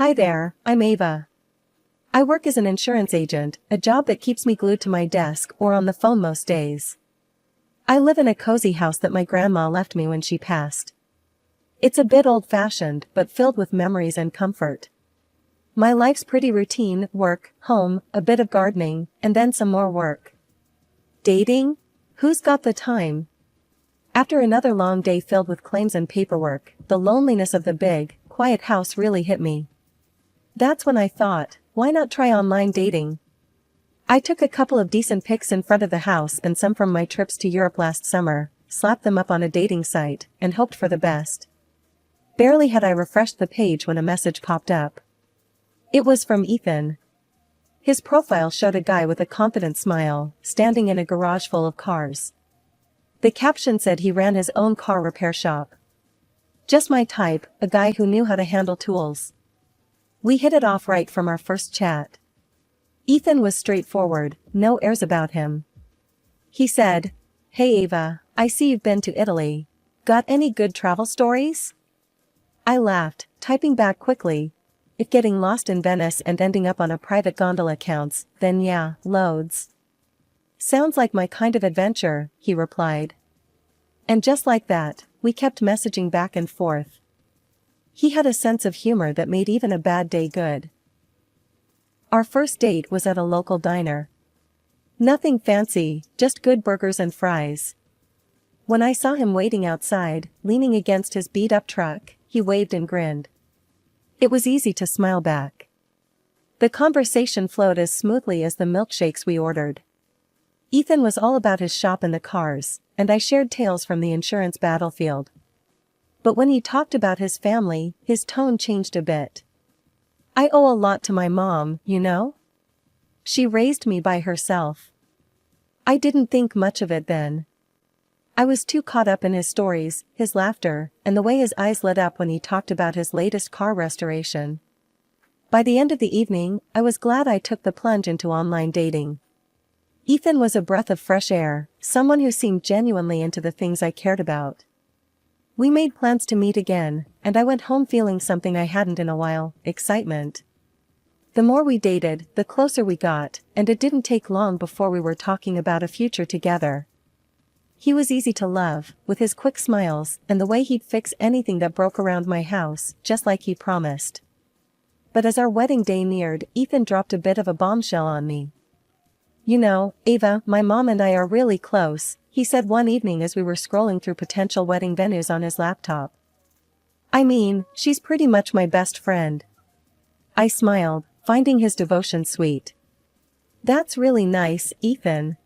Hi there, I'm Ava. I work as an insurance agent, a job that keeps me glued to my desk or on the phone most days. I live in a cozy house that my grandma left me when she passed. It's a bit old-fashioned but filled with memories and comfort. My life's pretty routine: work, home, a bit of gardening, and then some more work. Dating? Who's got the time? After another long day filled with claims and paperwork, the loneliness of the big, quiet house really hit me. That's when I thought, why not try online dating? I took a couple of decent pics in front of the house and some from my trips to Europe last summer, slapped them up on a dating site, and hoped for the best. Barely had I refreshed the page when a message popped up. It was from Ethan. His profile showed a guy with a confident smile, standing in a garage full of cars. The caption said he ran his own car repair shop. Just my type, a guy who knew how to handle tools. We hit it off right from our first chat. Ethan was straightforward, no airs about him. He said, "Hey Ava, I see you've been to Italy. Got any good travel stories?" I laughed, typing back quickly, "If getting lost in Venice and ending up on a private gondola counts, then yeah, loads." "Sounds like my kind of adventure," he replied. And just like that, we kept messaging back and forth. He had a sense of humor that made even a bad day good. Our first date was at a local diner. Nothing fancy, just good burgers and fries. When I saw him waiting outside, leaning against his beat-up truck, he waved and grinned. It was easy to smile back. The conversation flowed as smoothly as the milkshakes we ordered. Ethan was all about his shop and the cars, and I shared tales from the insurance battlefield. But when he talked about his family, his tone changed a bit. "I owe a lot to my mom, you know? She raised me by herself." I didn't think much of it then. I was too caught up in his stories, his laughter, and the way his eyes lit up when he talked about his latest car restoration. By the end of the evening, I was glad I took the plunge into online dating. Ethan was a breath of fresh air, someone who seemed genuinely into the things I cared about. We made plans to meet again, and I went home feeling something I hadn't in a while: excitement. The more we dated, the closer we got, and it didn't take long before we were talking about a future together. He was easy to love, with his quick smiles, and the way he'd fix anything that broke around my house, just like he promised. But as our wedding day neared, Ethan dropped a bit of a bombshell on me. "You know, Ava, my mom and I are really close," he said one evening as we were scrolling through potential wedding venues on his laptop. "I mean, she's pretty much my best friend." I smiled, finding his devotion sweet. "That's really nice, Ethan.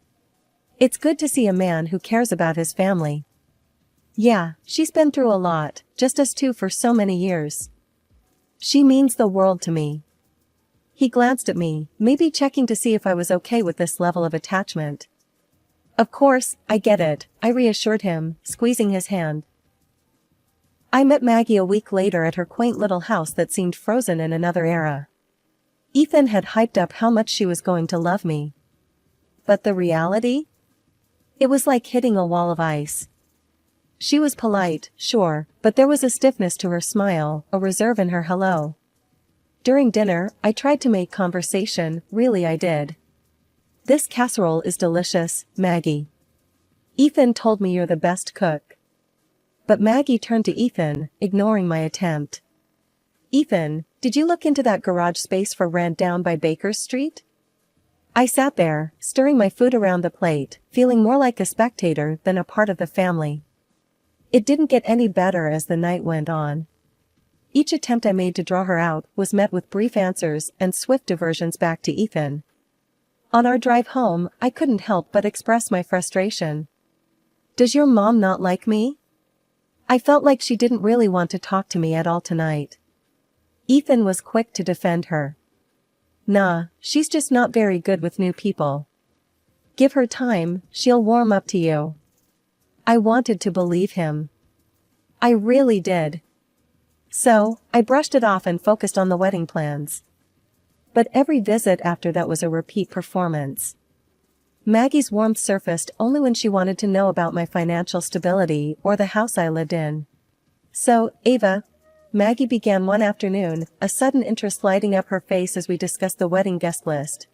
It's good to see a man who cares about his family." "Yeah, she's been through a lot, just us two for so many years. She means the world to me." He glanced at me, maybe checking to see if I was okay with this level of attachment. "Of course, I get it," I reassured him, squeezing his hand. I met Maggie a week later at her quaint little house that seemed frozen in another era. Ethan had hyped up how much she was going to love me. But the reality? It was like hitting a wall of ice. She was polite, sure, but there was a stiffness to her smile, a reserve in her hello. During dinner, I tried to make conversation, really I did. "This casserole is delicious, Maggie. Ethan told me you're the best cook." But Maggie turned to Ethan, ignoring my attempt. "Ethan, did you look into that garage space for rent down by Baker Street?" I sat there, stirring my food around the plate, feeling more like a spectator than a part of the family. It didn't get any better as the night went on. Each attempt I made to draw her out was met with brief answers and swift diversions back to Ethan. On our drive home, I couldn't help but express my frustration. "Does your mom not like me?" I felt like she didn't really want to talk to me at all tonight. Ethan was quick to defend her. "Nah, she's just not very good with new people. Give her time, she'll warm up to you." I wanted to believe him. I really did. So, I brushed it off and focused on the wedding plans. But every visit after that was a repeat performance. Maggie's warmth surfaced only when she wanted to know about my financial stability or the house I lived in. "So, Ava, Maggie began one afternoon, a sudden interest lighting up her face as we discussed the wedding guest list.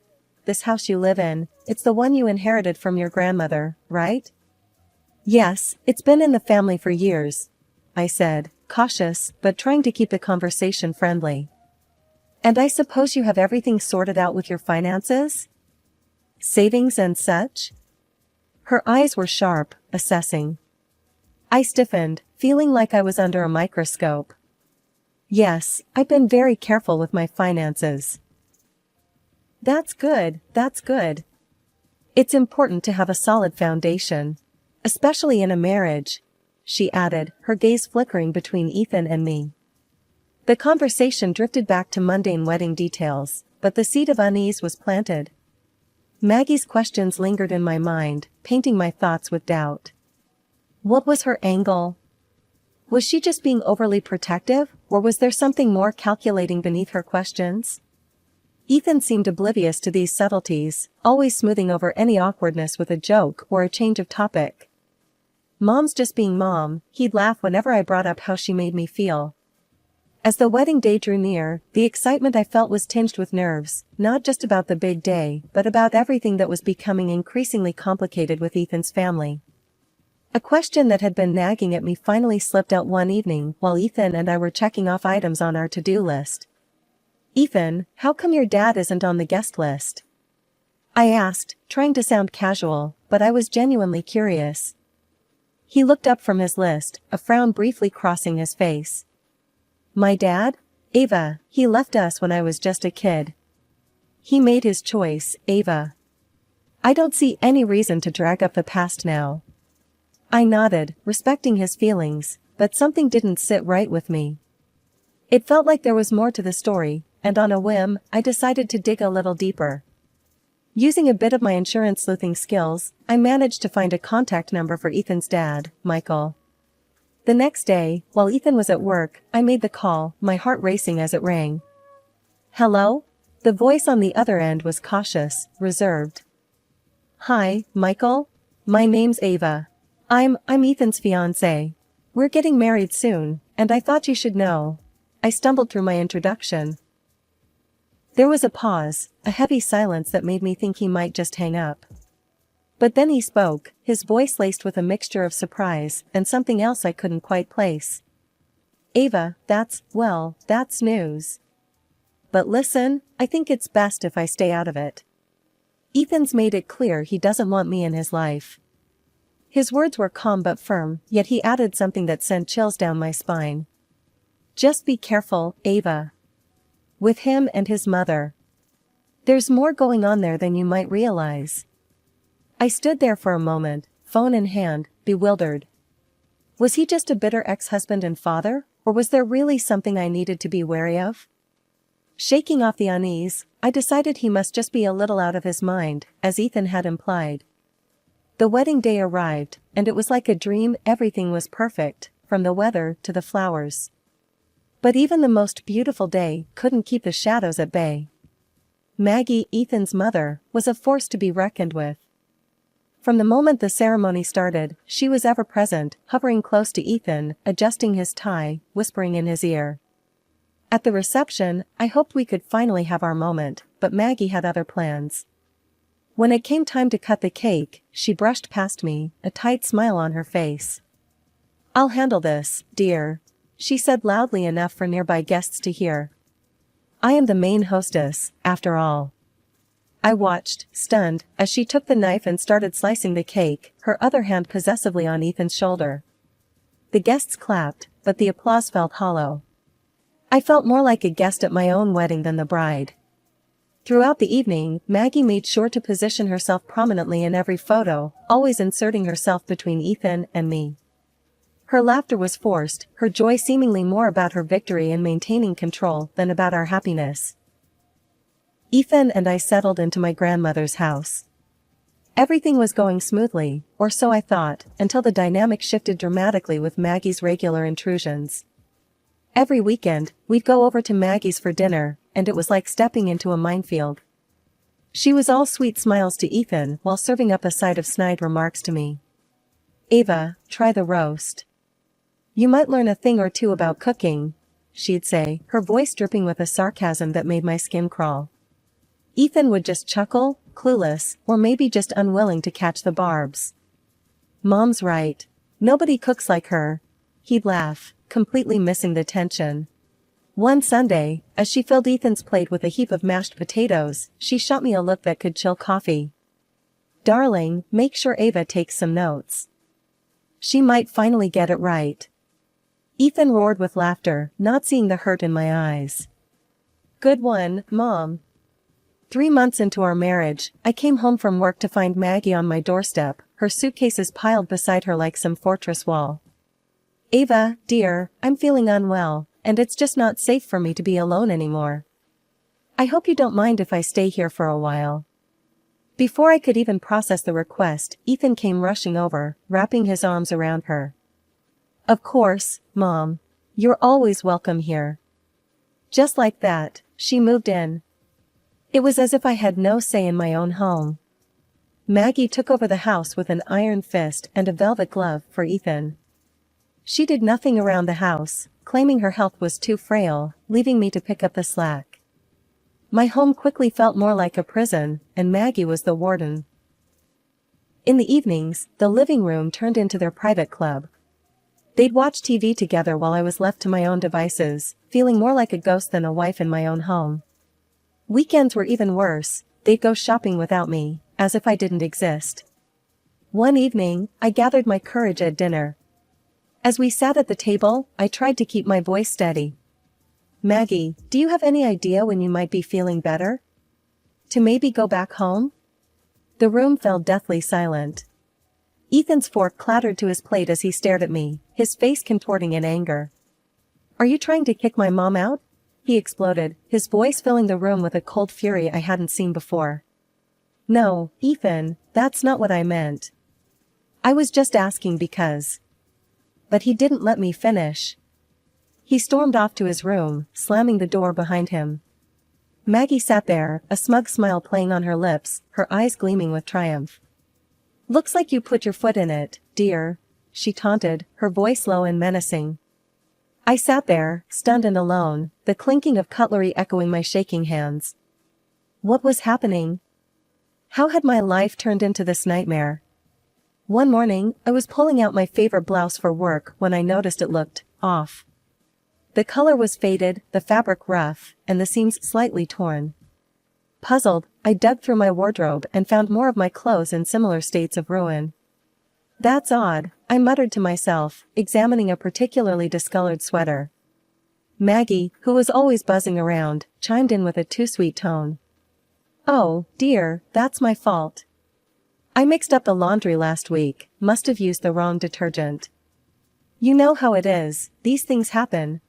This house you live in, it's the one you inherited from your grandmother, right? Yes, it's been in the family for years, I said, cautious, but trying to keep the conversation friendly. And I suppose you have everything sorted out with your finances? Savings and such? Her eyes were sharp, assessing. I stiffened, feeling like I was under a microscope. Yes, I've been very careful with my finances. That's good, that's good. It's important to have a solid foundation, especially in a marriage, she added, her gaze flickering between Ethan and me. The conversation drifted back to mundane wedding details, but the seed of unease was planted. Maggie's questions lingered in my mind, painting my thoughts with doubt. What was her angle? Was she just being overly protective, or was there something more calculating beneath her questions? Ethan seemed oblivious to these subtleties, always smoothing over any awkwardness with a joke or a change of topic. Mom's just being mom, he'd laugh whenever I brought up how she made me feel. As the wedding day drew near, the excitement I felt was tinged with nerves, not just about the big day, but about everything that was becoming increasingly complicated with Ethan's family. A question that had been nagging at me finally slipped out one evening while Ethan and I were checking off items on our to-do list. Ethan, how come your dad isn't on the guest list? I asked, trying to sound casual, but I was genuinely curious. He looked up from his list, a frown briefly crossing his face. My dad? Ava, he left us when I was just a kid. He made his choice, Ava. I don't see any reason to drag up the past now. I nodded, respecting his feelings, but something didn't sit right with me. It felt like there was more to the story, and on a whim, I decided to dig a little deeper. Using a bit of my insurance sleuthing skills, I managed to find a contact number for Ethan's dad, Michael. The next day, while Ethan was at work, I made the call, my heart racing as it rang. Hello? The voice on the other end was cautious, reserved. Hi, Michael? My name's Ava. I'm Ethan's fiancée. We're getting married soon, and I thought you should know. I stumbled through my introduction. There was a pause, a heavy silence that made me think he might just hang up. But then he spoke, his voice laced with a mixture of surprise and something else I couldn't quite place. Ava, that's news. But listen, I think it's best if I stay out of it. Ethan's made it clear he doesn't want me in his life. His words were calm but firm, yet he added something that sent chills down my spine. Just be careful, Ava. With him and his mother. There's more going on there than you might realize. I stood there for a moment, phone in hand, bewildered. Was he just a bitter ex-husband and father, or was there really something I needed to be wary of? Shaking off the unease, I decided he must just be a little out of his mind, as Ethan had implied. The wedding day arrived, and it was like a dream. Everything was perfect, from the weather to the flowers. But even the most beautiful day couldn't keep the shadows at bay. Maggie, Ethan's mother, was a force to be reckoned with. From the moment the ceremony started, she was ever present, hovering close to Ethan, adjusting his tie, whispering in his ear. At the reception, I hoped we could finally have our moment, but Maggie had other plans. When it came time to cut the cake, she brushed past me, a tight smile on her face. I'll handle this, dear, she said loudly enough for nearby guests to hear. I am the main hostess, after all. I watched, stunned, as she took the knife and started slicing the cake, her other hand possessively on Ethan's shoulder. The guests clapped, but the applause felt hollow. I felt more like a guest at my own wedding than the bride. Throughout the evening, Maggie made sure to position herself prominently in every photo, always inserting herself between Ethan and me. Her laughter was forced, her joy seemingly more about her victory in maintaining control than about our happiness. Ethan and I settled into my grandmother's house. Everything was going smoothly, or so I thought, until the dynamic shifted dramatically with Maggie's regular intrusions. Every weekend, we'd go over to Maggie's for dinner, and it was like stepping into a minefield. She was all sweet smiles to Ethan while serving up a side of snide remarks to me. Ava, try the roast. You might learn a thing or two about cooking, she'd say, her voice dripping with a sarcasm that made my skin crawl. Ethan would just chuckle, clueless, or maybe just unwilling to catch the barbs. Mom's right. Nobody cooks like her. He'd laugh, completely missing the tension. One Sunday, as she filled Ethan's plate with a heap of mashed potatoes, she shot me a look that could chill coffee. Darling, make sure Ava takes some notes. She might finally get it right. Ethan roared with laughter, not seeing the hurt in my eyes. Good one, Mom. 3 months into our marriage, I came home from work to find Maggie on my doorstep, her suitcases piled beside her like some fortress wall. Ava, dear, I'm feeling unwell, and it's just not safe for me to be alone anymore. I hope you don't mind if I stay here for a while. Before I could even process the request, Ethan came rushing over, wrapping his arms around her. Of course, Mom. You're always welcome here. Just like that, she moved in. It was as if I had no say in my own home. Maggie took over the house with an iron fist and a velvet glove for Ethan. She did nothing around the house, claiming her health was too frail, leaving me to pick up the slack. My home quickly felt more like a prison, and Maggie was the warden. In the evenings, the living room turned into their private club. They'd watch TV together while I was left to my own devices, feeling more like a ghost than a wife in my own home. Weekends were even worse. They'd go shopping without me, as if I didn't exist. One evening, I gathered my courage at dinner. As we sat at the table, I tried to keep my voice steady. Maggie, do you have any idea when you might be feeling better? To maybe go back home? The room fell deathly silent. Ethan's fork clattered to his plate as he stared at me, his face contorting in anger. Are you trying to kick my mom out? He exploded, his voice filling the room with a cold fury I hadn't seen before. No, Ethan, that's not what I meant. I was just asking because. But he didn't let me finish. He stormed off to his room, slamming the door behind him. Maggie sat there, a smug smile playing on her lips, her eyes gleaming with triumph. Looks like you put your foot in it, dear, she taunted, her voice low and menacing. I sat there, stunned and alone, the clinking of cutlery echoing my shaking hands. What was happening? How had my life turned into this nightmare? One morning, I was pulling out my favorite blouse for work when I noticed it looked off. The color was faded, the fabric rough, and the seams slightly torn. Puzzled, I dug through my wardrobe and found more of my clothes in similar states of ruin. That's odd, I muttered to myself, examining a particularly discolored sweater. Maggie, who was always buzzing around, chimed in with a too-sweet tone. Oh, dear, that's my fault. I mixed up the laundry last week, must have used the wrong detergent. You know how it is, these things happen.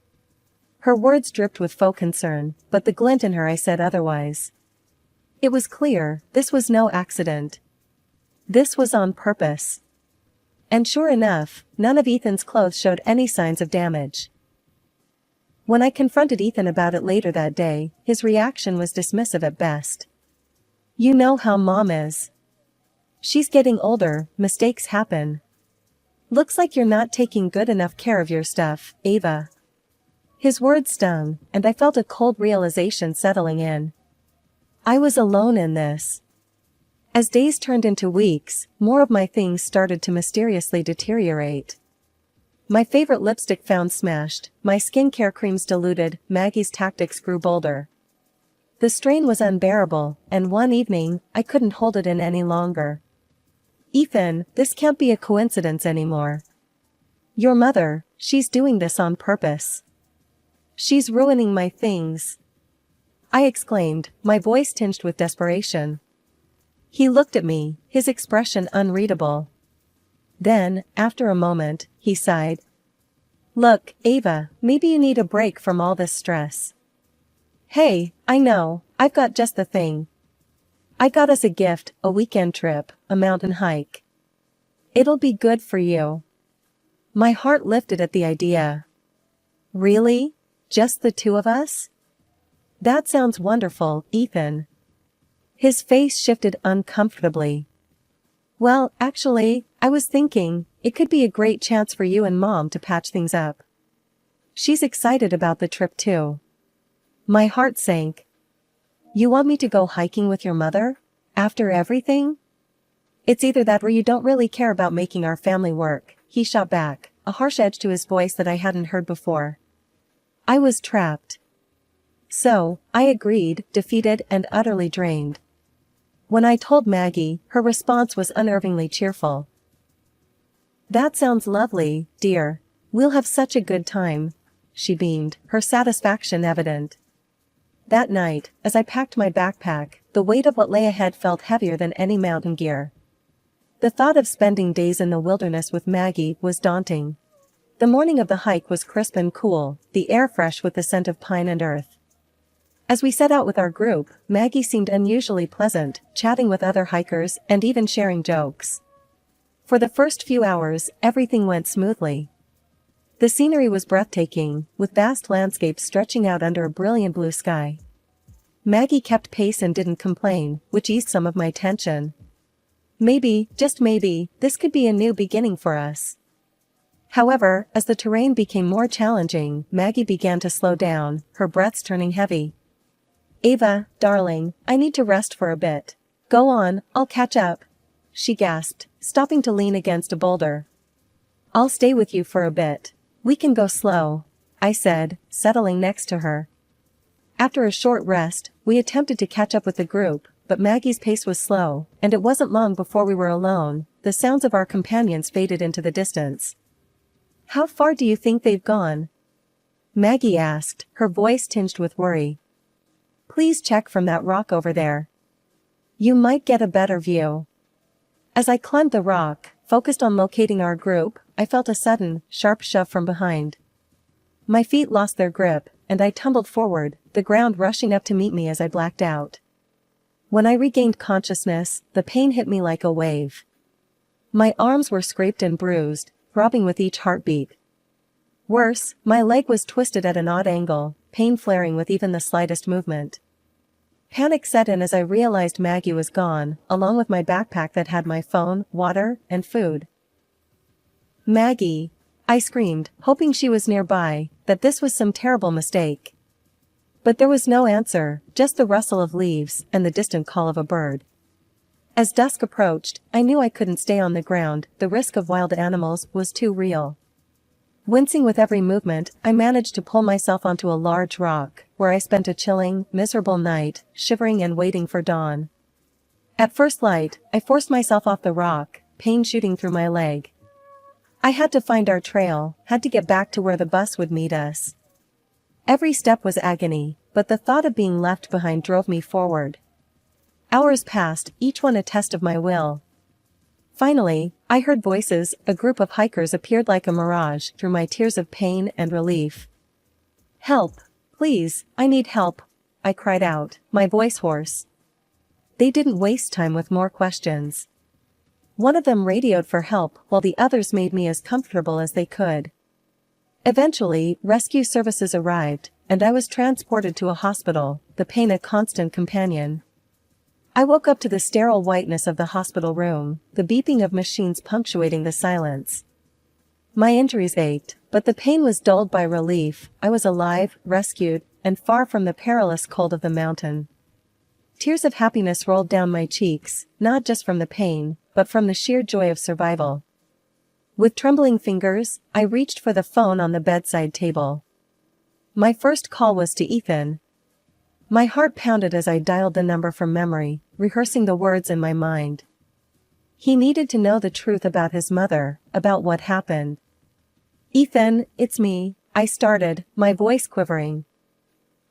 Her words dripped with faux concern, but the glint in her eyes said otherwise. It was clear, this was no accident. This was on purpose. And sure enough, none of Ethan's clothes showed any signs of damage. When I confronted Ethan about it later that day, his reaction was dismissive at best. You know how Mom is. She's getting older, mistakes happen. Looks like you're not taking good enough care of your stuff, Ava. His words stung, and I felt a cold realization settling in. I was alone in this. As days turned into weeks, more of my things started to mysteriously deteriorate. My favorite lipstick found smashed, my skincare creams diluted, Maggie's tactics grew bolder. The strain was unbearable, and one evening, I couldn't hold it in any longer. Ethan, this can't be a coincidence anymore. Your mother, she's doing this on purpose. She's ruining my things. I exclaimed, my voice tinged with desperation. He looked at me, his expression unreadable. Then, after a moment, he sighed. Look, Ava, maybe you need a break from all this stress. Hey, I know, I've got just the thing. I got us a gift, a weekend trip, a mountain hike. It'll be good for you. My heart lifted at the idea. Really? Just the two of us? That sounds wonderful, Ethan. His face shifted uncomfortably. Well, actually, I was thinking, it could be a great chance for you and Mom to patch things up. She's excited about the trip too. My heart sank. You want me to go hiking with your mother? After everything? It's either that or you don't really care about making our family work, he shot back, a harsh edge to his voice that I hadn't heard before. I was trapped. So, I agreed, defeated and utterly drained. When I told Maggie, her response was unnervingly cheerful. That sounds lovely, dear. We'll have such a good time. She beamed, her satisfaction evident. That night, as I packed my backpack, the weight of what lay ahead felt heavier than any mountain gear. The thought of spending days in the wilderness with Maggie was daunting. The morning of the hike was crisp and cool, the air fresh with the scent of pine and earth. As we set out with our group, Maggie seemed unusually pleasant, chatting with other hikers and even sharing jokes. For the first few hours, everything went smoothly. The scenery was breathtaking, with vast landscapes stretching out under a brilliant blue sky. Maggie kept pace and didn't complain, which eased some of my tension. Maybe, just maybe, this could be a new beginning for us. However, as the terrain became more challenging, Maggie began to slow down, her breaths turning heavy. Ava, darling, I need to rest for a bit. Go on, I'll catch up. She gasped, stopping to lean against a boulder. I'll stay with you for a bit. We can go slow, I said, settling next to her. After a short rest, we attempted to catch up with the group, but Maggie's pace was slow, and it wasn't long before we were alone. The sounds of our companions faded into the distance. How far do you think they've gone? Maggie asked, her voice tinged with worry. Please check from that rock over there. You might get a better view. As I climbed the rock, focused on locating our group, I felt a sudden, sharp shove from behind. My feet lost their grip, and I tumbled forward, the ground rushing up to meet me as I blacked out. When I regained consciousness, the pain hit me like a wave. My arms were scraped and bruised, throbbing with each heartbeat. Worse, my leg was twisted at an odd angle, pain flaring with even the slightest movement. Panic set in as I realized Maggie was gone, along with my backpack that had my phone, water, and food. Maggie! I screamed, hoping she was nearby, that this was some terrible mistake. But there was no answer, just the rustle of leaves and the distant call of a bird. As dusk approached, I knew I couldn't stay on the ground, the risk of wild animals was too real. Wincing with every movement, I managed to pull myself onto a large rock, where I spent a chilling, miserable night, shivering and waiting for dawn. At first light, I forced myself off the rock, pain shooting through my leg. I had to find our trail, had to get back to where the bus would meet us. Every step was agony, but the thought of being left behind drove me forward. Hours passed, each one a test of my will. Finally, I heard voices. A group of hikers appeared like a mirage through my tears of pain and relief. Help! Please, I need help! I cried out, my voice hoarse. They didn't waste time with more questions. One of them radioed for help while the others made me as comfortable as they could. Eventually, rescue services arrived, and I was transported to a hospital, the pain a constant companion. I woke up to the sterile whiteness of the hospital room, the beeping of machines punctuating the silence. My injuries ached, but the pain was dulled by relief. I was alive, rescued, and far from the perilous cold of the mountain. Tears of happiness rolled down my cheeks, not just from the pain, but from the sheer joy of survival. With trembling fingers, I reached for the phone on the bedside table. My first call was to Ethan. My heart pounded as I dialed the number from memory, rehearsing the words in my mind. He needed to know the truth about his mother, about what happened. Ethan, it's me, I started, my voice quivering.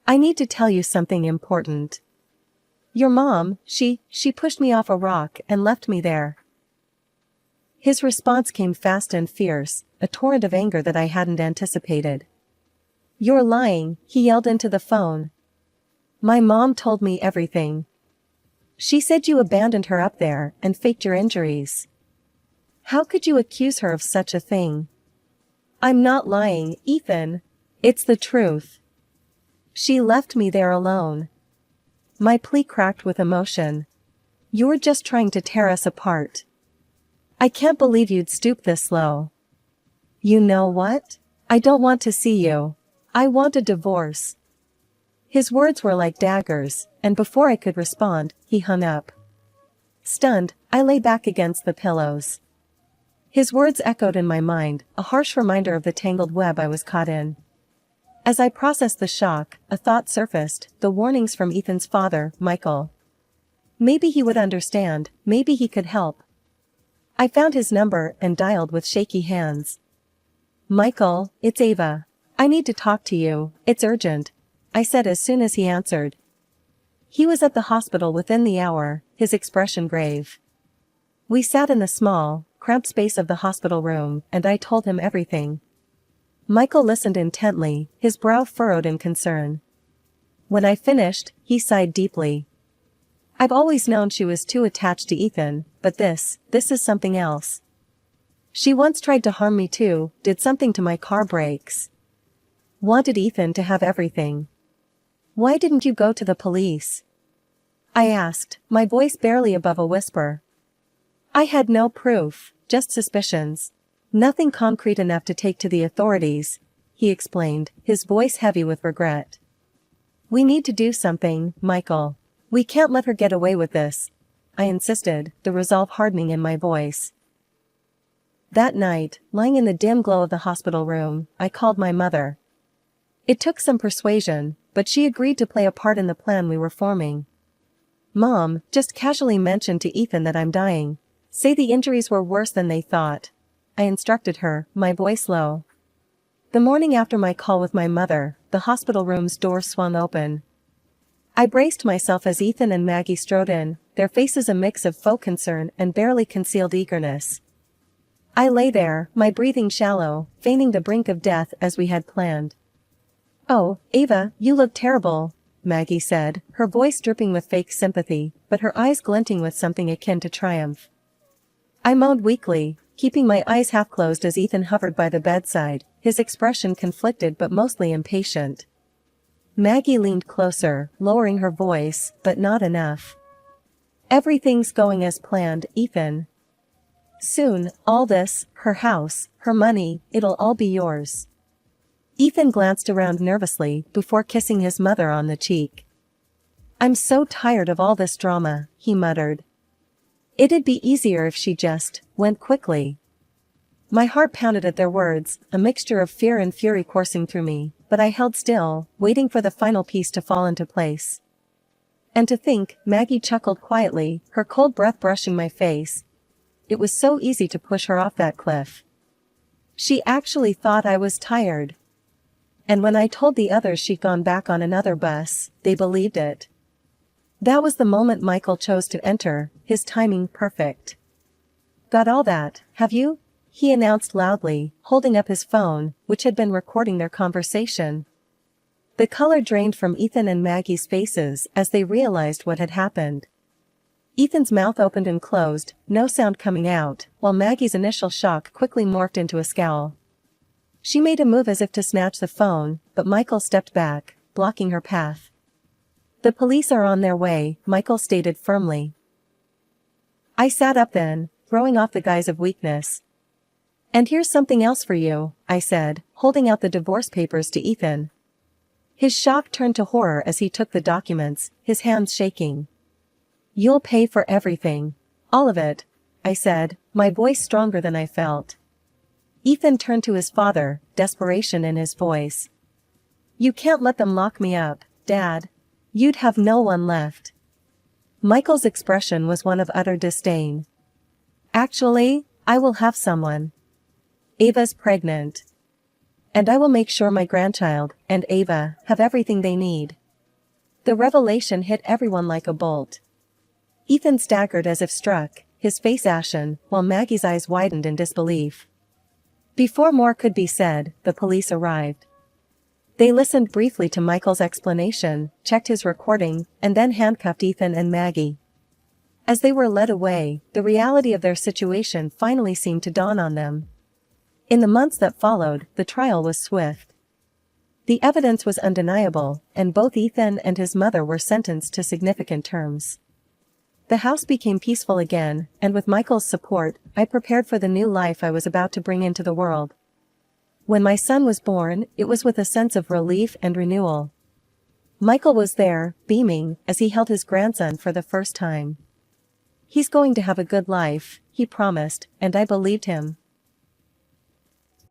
I need to tell you something important. Your mom, she pushed me off a rock and left me there. His response came fast and fierce, a torrent of anger that I hadn't anticipated. You're lying, he yelled into the phone. My mom told me everything. She said you abandoned her up there and faked your injuries. How could you accuse her of such a thing? I'm not lying, Ethan. It's the truth. She left me there alone. My plea cracked with emotion. You're just trying to tear us apart. I can't believe you'd stoop this low. You know what? I don't want to see you. I want a divorce. His words were like daggers, and before I could respond, he hung up. Stunned, I lay back against the pillows. His words echoed in my mind, a harsh reminder of the tangled web I was caught in. As I processed the shock, a thought surfaced, the warnings from Ethan's father, Michael. Maybe he would understand, maybe he could help. I found his number and dialed with shaky hands. Michael, it's Ava. I need to talk to you, it's urgent, I said as soon as he answered. He was at the hospital within the hour, his expression grave. We sat in the small, cramped space of the hospital room, and I told him everything. Michael listened intently, his brow furrowed in concern. When I finished, he sighed deeply. I've always known she was too attached to Ethan, but this is something else. She once tried to harm me too, did something to my car brakes. Wanted Ethan to have everything. Why didn't you go to the police? I asked, my voice barely above a whisper. I had no proof, just suspicions. Nothing concrete enough to take to the authorities, he explained, his voice heavy with regret. We need to do something, Michael. We can't let her get away with this, I insisted, the resolve hardening in my voice. That night, lying in the dim glow of the hospital room, I called my mother. It took some persuasion, but she agreed to play a part in the plan we were forming. Mom, just casually mention to Ethan that I'm dying. Say the injuries were worse than they thought, I instructed her, my voice low. The morning after my call with my mother, the hospital room's door swung open. I braced myself as Ethan and Maggie strode in, their faces a mix of faux concern and barely concealed eagerness. I lay there, my breathing shallow, feigning the brink of death as we had planned. Oh, Ava, you look terrible, Maggie said, her voice dripping with fake sympathy, but her eyes glinting with something akin to triumph. I moaned weakly, keeping my eyes half closed as Ethan hovered by the bedside, his expression conflicted but mostly impatient. Maggie leaned closer, lowering her voice, but not enough. Everything's going as planned, Ethan. Soon, all this, her house, her money, it'll all be yours. Ethan glanced around nervously before kissing his mother on the cheek. I'm so tired of all this drama, he muttered. It'd be easier if she just went quickly. My heart pounded at their words, a mixture of fear and fury coursing through me, but I held still, waiting for the final piece to fall into place. And to think, Maggie chuckled quietly, her cold breath brushing my face. It was so easy to push her off that cliff. She actually thought I was tired. And when I told the others she'd gone back on another bus, they believed it. That was the moment Michael chose to enter, his timing perfect. Got all that, have you? He announced loudly, holding up his phone, which had been recording their conversation. The color drained from Ethan and Maggie's faces as they realized what had happened. Ethan's mouth opened and closed, no sound coming out, while Maggie's initial shock quickly morphed into a scowl. She made a move as if to snatch the phone, but Michael stepped back, blocking her path. The police are on their way, Michael stated firmly. I sat up then, throwing off the guise of weakness. And here's something else for you, I said, holding out the divorce papers to Ethan. His shock turned to horror as he took the documents, his hands shaking. You'll pay for everything. All of it, I said, my voice stronger than I felt. Ethan turned to his father, desperation in his voice. You can't let them lock me up, Dad. You'd have no one left. Michael's expression was one of utter disdain. Actually, I will have someone. Ava's pregnant. And I will make sure my grandchild and Ava have everything they need. The revelation hit everyone like a bolt. Ethan staggered as if struck, his face ashen, while Maggie's eyes widened in disbelief. Before more could be said, the police arrived. They listened briefly to Michael's explanation, checked his recording, and then handcuffed Ethan and Maggie. As they were led away, the reality of their situation finally seemed to dawn on them. In the months that followed, the trial was swift. The evidence was undeniable, and both Ethan and his mother were sentenced to significant terms. The house became peaceful again, and with Michael's support, I prepared for the new life I was about to bring into the world. When my son was born, it was with a sense of relief and renewal. Michael was there, beaming, as he held his grandson for the first time. "He's going to have a good life," he promised, and I believed him.